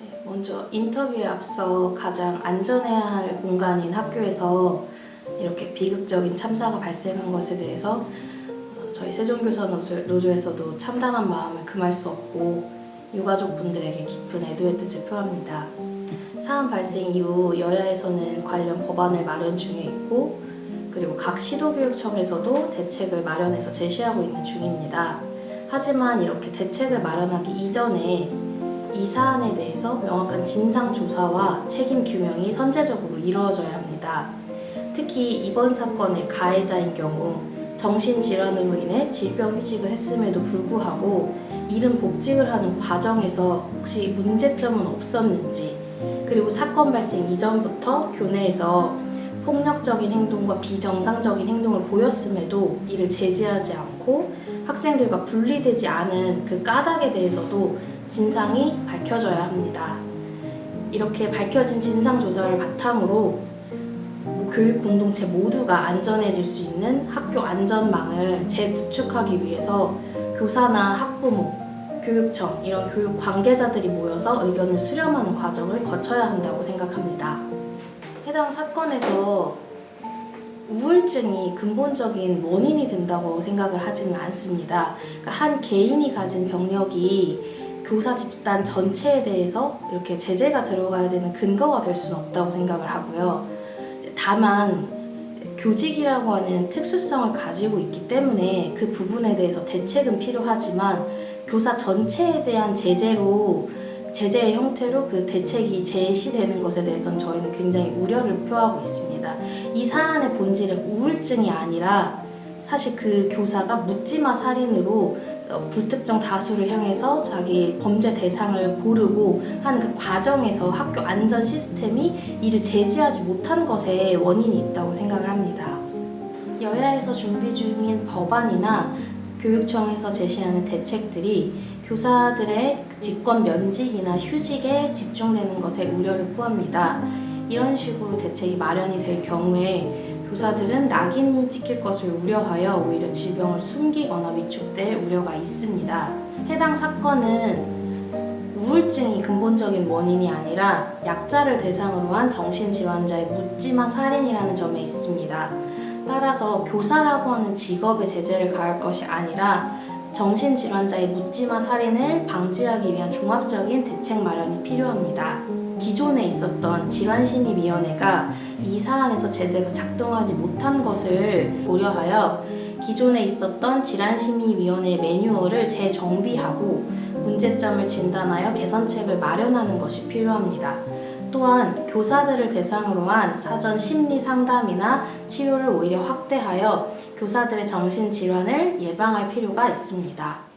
네, 먼저 인터뷰에 앞서 가장 안전해야 할 공간인 학교에서 이렇게 비극적인 참사가 발생한 것에 대해서 저희 세종교사노조에서도 참담한 마음을 금할 수 없고 유가족분들에게 깊은 애도의 뜻을 표합니다. 사안 발생 이후 여야에서는 관련 법안을 마련 중에 있고 그리고 각 시도교육청에서도 대책을 마련해서 제시하고 있는 중입니다. 하지만 이렇게 대책을 마련하기 이전에 이 사안에 대해서 명확한 진상조사와 책임 규명이 선제적으로 이루어져야 합니다. 특히 이번 사건의 가해자인 경우 정신질환으로 인해 질병휴직을 했음에도 불구하고 이른 복직을 하는 과정에서 혹시 문제점은 없었는지, 그리고 사건 발생 이전부터 교내에서 폭력적인 행동과 비정상적인 행동을 보였음에도 이를 제지하지 않고 학생들과 분리되지 않은 그 까닭에 대해서도 진상이 밝혀져야 합니다. 이렇게 밝혀진 진상조사를 바탕으로 교육 공동체 모두가 안전해질 수 있는 학교 안전망을 재구축하기 위해서 교사나 학부모, 교육청, 이런 교육 관계자들이 모여서 의견을 수렴하는 과정을 거쳐야 한다고 생각합니다. 해당 사건에서 우울증이 근본적인 원인이 된다고 생각을 하지는 않습니다. 그러니까 한 개인이 가진 병력이 교사 집단 전체에 대해서 이렇게 제재가 들어가야 되는 근거가 될 수는 없다고 생각을 하고요. 다만 교직이라고 하는 특수성을 가지고 있기 때문에 그 부분에 대해서 대책은 필요하지만 교사 전체에 대한 제재의 형태로 그 대책이 제시되는 것에 대해서는 저희는 굉장히 우려를 표하고 있습니다. 이 사안의 본질은 우울증이 아니라 사실 그 교사가 묻지마 살인으로 불특정 다수를 향해서 자기 범죄 대상을 고르고 하는 그 과정에서 학교 안전 시스템이 이를 제지하지 못한 것에 원인이 있다고 생각을 합니다. 여야에서 준비 중인 법안이나 교육청에서 제시하는 대책들이 교사들의 직권 면직이나 휴직에 집중되는 것에 우려를 포함합니다. 이런 식으로 대책이 마련이 될 경우에 교사들은 낙인이 찍힐 것을 우려하여 오히려 질병을 숨기거나 위축될 우려가 있습니다. 해당 사건은 우울증이 근본적인 원인이 아니라 약자를 대상으로 한 정신질환자의 묻지마 살인이라는 점에 있습니다. 따라서 교사라고 하는 직업에 제재를 가할 것이 아니라 정신질환자의 묻지마 살인을 방지하기 위한 종합적인 대책 마련이 필요합니다. 기존에 있었던 질환심의위원회가 이 사안에서 제대로 작동하지 못한 것을 고려하여 기존에 있었던 질환심의위원회 매뉴얼을 재정비하고 문제점을 진단하여 개선책을 마련하는 것이 필요합니다. 또한 교사들을 대상으로 한 사전 심리 상담이나 치료를 오히려 확대하여 교사들의 정신질환을 예방할 필요가 있습니다.